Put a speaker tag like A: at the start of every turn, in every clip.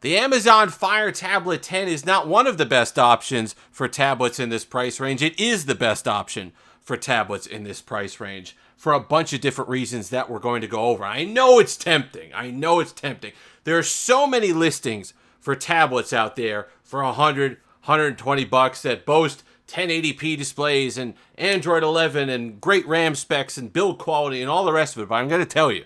A: The Amazon Fire Tablet 10 is not one of the best options for tablets in this price range. It is the best option for tablets in this price range for a bunch of different reasons that we're going to go over. I know it's tempting. There are so many listings for tablets out there for $100-$120 that boast 1080p displays and Android 11 and great RAM specs and build quality and all the rest of it. But I'm going to tell you,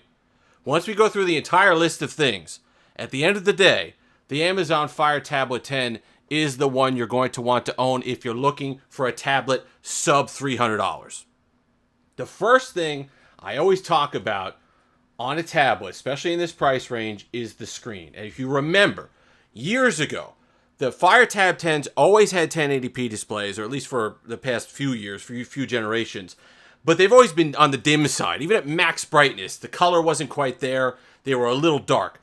A: once we go through the entire list of things, at the end of the day, the Amazon Fire Tablet 10 is the one you're going to want to own if you're looking for a tablet sub $300. The first thing I always talk about on a tablet, especially in this price range, is the screen. And if you remember, years ago, the Fire Tab 10s always had 1080p displays, or at least for the past few years, for a few generations. But they've always been on the dim side. Even at max brightness, the color wasn't quite there. They were a little dark.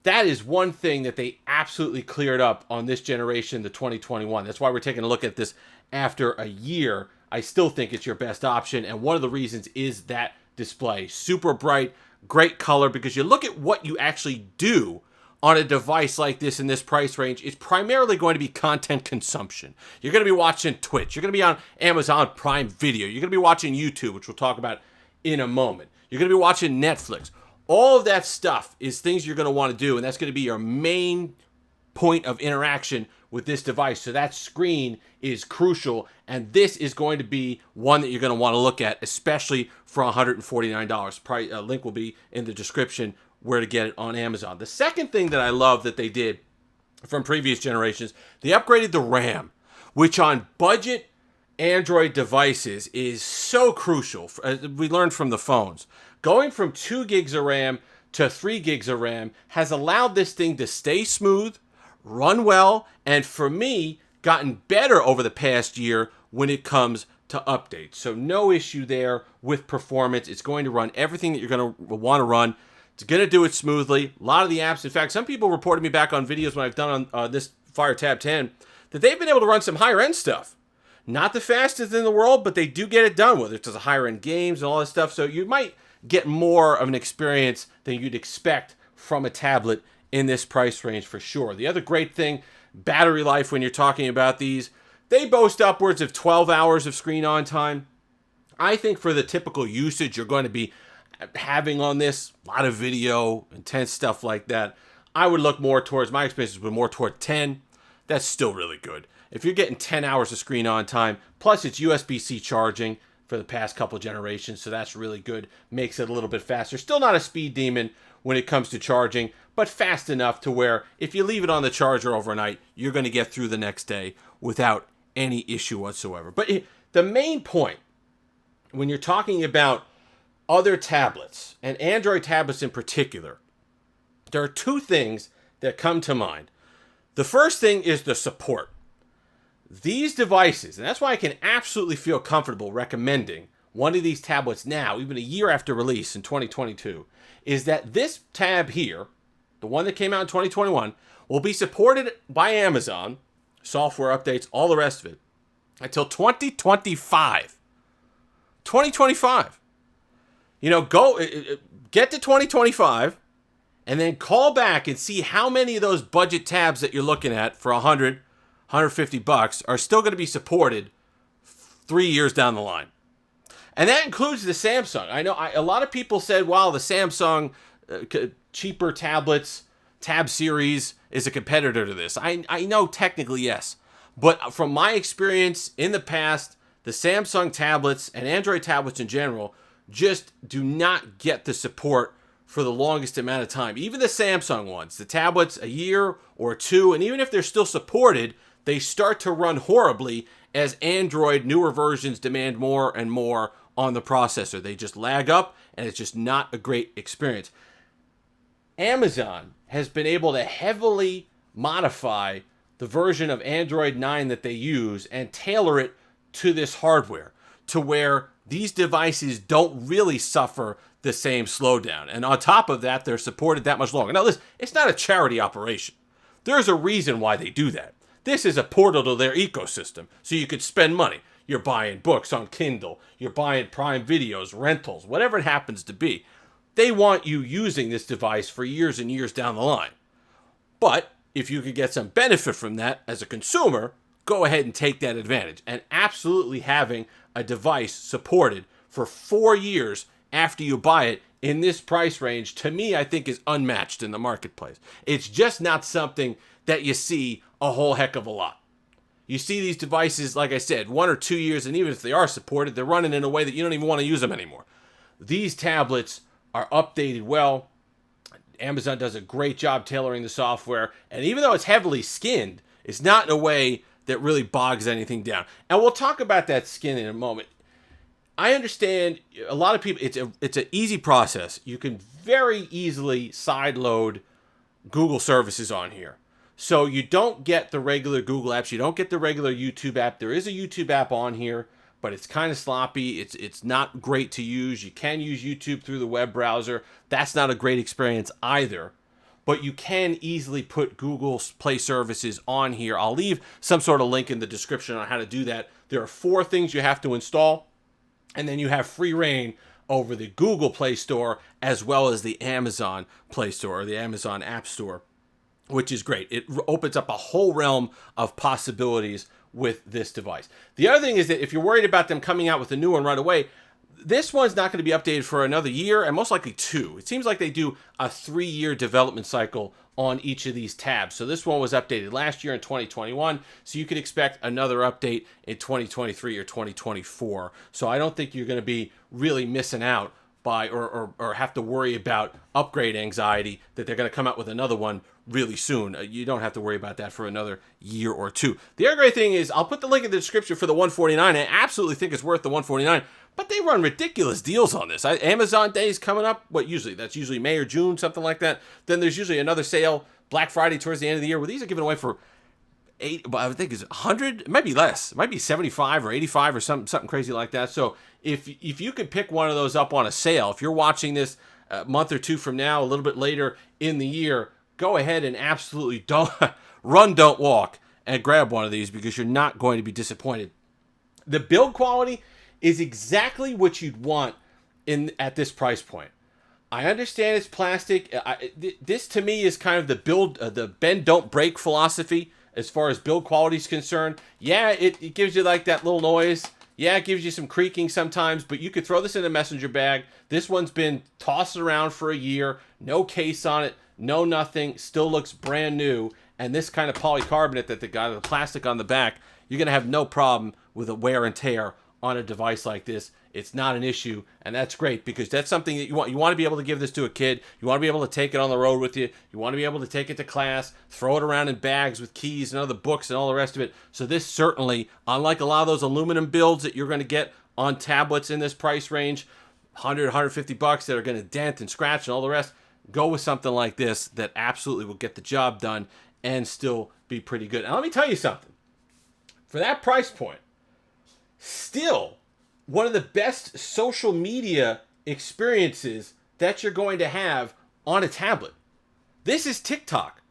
A: That is one thing that they absolutely cleared up on this generation, the 2021. That's why we're taking a look at this after a year. I still think it's your best option, and one of the reasons is that display. Super bright, great color, because you look at what you actually do on a device like this in this price range, it's primarily going to be content consumption. You're going to be watching Twitch. You're going to be on Amazon Prime Video. You're going to be watching YouTube, which we'll talk about in a moment. You're going to be watching Netflix. All of that stuff is things you're going to want to do, and that's going to be your main point of interaction with this device. So that screen is crucial, and this is going to be one that you're going to want to look at, especially for $149. Link will be in the description where to get it on Amazon. The second thing that I love that they did from previous generations, they upgraded the RAM, which on budget Android devices is so crucial. We learned from the phones. Going from 2 gigs of RAM to 3 gigs of RAM has allowed this thing to stay smooth, run well, and for me, gotten better over the past year when it comes to updates. So no issue there with performance. It's going to run everything that you're going to want to run. It's going to do it smoothly. A lot of the apps, in fact, some people reported me back on videos when I've done on this Fire Tab 10 that they've been able to run some higher end stuff. Not the fastest in the world, but they do get it done, whether it's the higher end games and all this stuff. So you might get more of an experience than you'd expect from a tablet in this price range for sure. The other great thing, battery life when you're talking about these, they boast upwards of 12 hours of screen on time. I think for the typical usage you're going to be having on this, a lot of video, intense stuff like that, I would look more towards, my experience would be more toward 10. That's still really good. If you're getting 10 hours of screen on time, plus it's USB-C charging for the past couple generations, so that's really good. Makes it a little bit faster. Still not a speed demon when it comes to charging, but fast enough to where if you leave it on the charger overnight, you're going to get through the next day without any issue whatsoever. But the main point, when you're talking about other tablets, and Android tablets in particular, there are two things that come to mind. The first thing is the support. These devices, and that's why I can absolutely feel comfortable recommending one of these tablets now, even a year after release in 2022, is that this tab here, the one that came out in 2021, will be supported by Amazon, software updates, all the rest of it, until 2025. 2025. Get to 2025, and then call back and see how many of those budget tabs that you're looking at for $150 are still going to be supported 3 years down the line. And that includes the Samsung. I know a lot of people said, wow, the Samsung cheaper tablets, Tab series is a competitor to this. I know technically yes. But from my experience in the past, the Samsung tablets and Android tablets in general just do not get the support for the longest amount of time. Even the Samsung ones, the tablets a year or two, and even if they're still supported, they start to run horribly as Android newer versions demand more and more on the processor. They just lag up, and it's just not a great experience. Amazon has been able to heavily modify the version of Android 9 that they use and tailor it to this hardware to where these devices don't really suffer the same slowdown. And on top of that, they're supported that much longer. Now, listen, it's not a charity operation. There's a reason why they do that. This is a portal to their ecosystem, so you could spend money. You're buying books on Kindle. You're buying Prime Videos, rentals, whatever it happens to be. They want you using this device for years and years down the line. But if you could get some benefit from that as a consumer, go ahead and take that advantage. And absolutely having a device supported for 4 years after you buy it in this price range, to me, I think is unmatched in the marketplace. It's just not something that you see a whole heck of a lot. You see these devices, like I said, 1 or 2 years, and even if they are supported, they're running in a way that you don't even want to use them anymore. These tablets are updated well. Amazon does a great job tailoring the software, and even though it's heavily skinned, it's not in a way that really bogs anything down. And we'll talk about that skin in a moment. I understand a lot of people, it's an easy process. You can very easily sideload Google services on here. So you don't get the regular Google apps. You don't get the regular YouTube app. There is a YouTube app on here, but it's kind of sloppy. It's not great to use. You can use YouTube through the web browser. That's not a great experience either. But you can easily put Google Play services on here. I'll leave some sort of link in the description on how to do that. There are 4 things you have to install, and then you have free reign over the Google Play Store as well as the Amazon Play Store or the Amazon App Store, which is great. It opens up a whole realm of possibilities with this device. The other thing is that if you're worried about them coming out with a new one right away, this one's not going to be updated for another year and most likely 2. It seems like they do a 3-year development cycle on each of these tabs. So this one was updated last year in 2021. So you could expect another update in 2023 or 2024. So I don't think you're going to be really missing out by or have to worry about upgrade anxiety that they're going to come out with another one really soon. You don't have to worry about that for another year or 2. The other great thing is I'll put the link in the description for the $149. I absolutely think it's worth the $149, but they run ridiculous deals on this. Amazon Day is coming up. That's usually May or June, something like that. Then there's usually another sale, Black Friday towards the end of the year, where these are given away for I think it's 100, it might be less. It might be 75 or 85 or something crazy like that. So if you could pick one of those up on a sale, if you're watching this a month or 2 from now, a little bit later in the year, go ahead and absolutely don't walk and grab one of these because you're not going to be disappointed. The build quality is exactly what you'd want at this price point. I understand it's plastic. This to me is kind of the bend don't break philosophy as far as build quality is concerned. Yeah, it gives you like that little noise. Yeah, it gives you some creaking sometimes, but you could throw this in a messenger bag. This one's been tossed around for a year. No case on it. No nothing. Still looks brand new. And this kind of polycarbonate that they got, the plastic on the back, you're going to have no problem with a wear and tear on a device like this. It's not an issue, and that's great because that's something that you want. You want to be able to give this to a kid. You want to be able to take it on the road with you. You want to be able to take it to class, throw it around in bags with keys and other books and all the rest of it. So this certainly, unlike a lot of those aluminum builds that you're going to get on tablets in this price range, 100, 150 bucks that are going to dent and scratch and all the rest, go with something like this that absolutely will get the job done and still be pretty good. Now let me tell you something. For that price point, still one of the best social media experiences that you're going to have on a tablet. This is TikTok.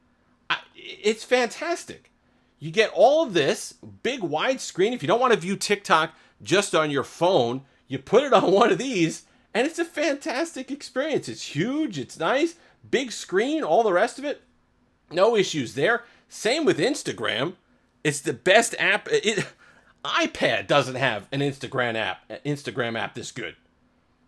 A: It's fantastic. You get all of this big wide screen. If you don't want to view TikTok just on your phone, you put it on one of these and it's a fantastic experience. It's huge. It's nice. Big screen, all the rest of it. No issues there. Same with Instagram. It's the best app. iPad doesn't have an Instagram app this good.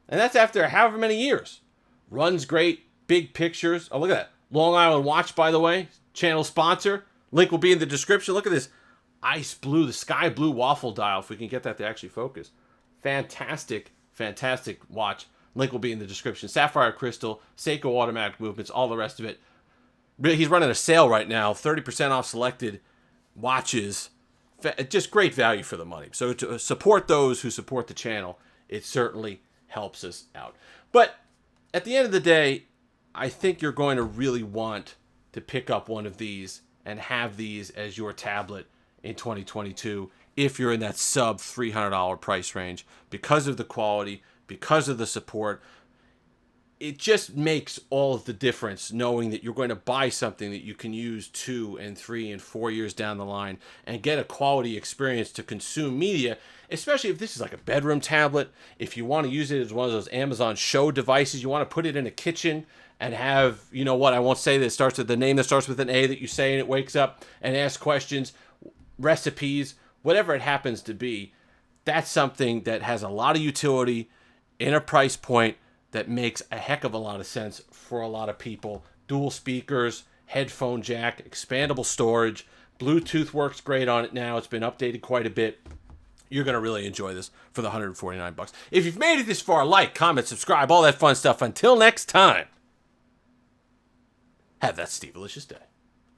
A: And that's after however many years. Runs great, big pictures. Oh, look at that. Long Island Watch, by the way, channel sponsor. Link will be in the description. Look at this ice blue, the sky blue waffle dial, if we can get that to actually focus. Fantastic, fantastic watch. Link will be in the description. Sapphire crystal, Seiko automatic movements, all the rest of it. He's running a sale right now, 30% off selected watches. Just great value for the money. So to support those who support the channel, it certainly helps us out. But at the end of the day, I think you're going to really want to pick up one of these and have these as your tablet in 2022 if you're in that sub $300 price range because of the quality, because of the support. it just makes all of the difference knowing that you're going to buy something that you can use 2 and 3 and 4 years down the line and get a quality experience to consume media, especially if this is like a bedroom tablet. If you want to use it as one of those Amazon Show devices, you want to put it in a kitchen and have, you know what, I won't say that it starts with the name that starts with an A that you say and it wakes up and asks questions, recipes, whatever it happens to be. That's something that has a lot of utility in a price point that makes a heck of a lot of sense for a lot of people. Dual speakers, headphone jack, expandable storage, Bluetooth works great on it now. It's been updated quite a bit. You're going to really enjoy this for the $149. If you've made it this far, like, comment, subscribe, all that fun stuff. Until next time, have that Steve-alicious day.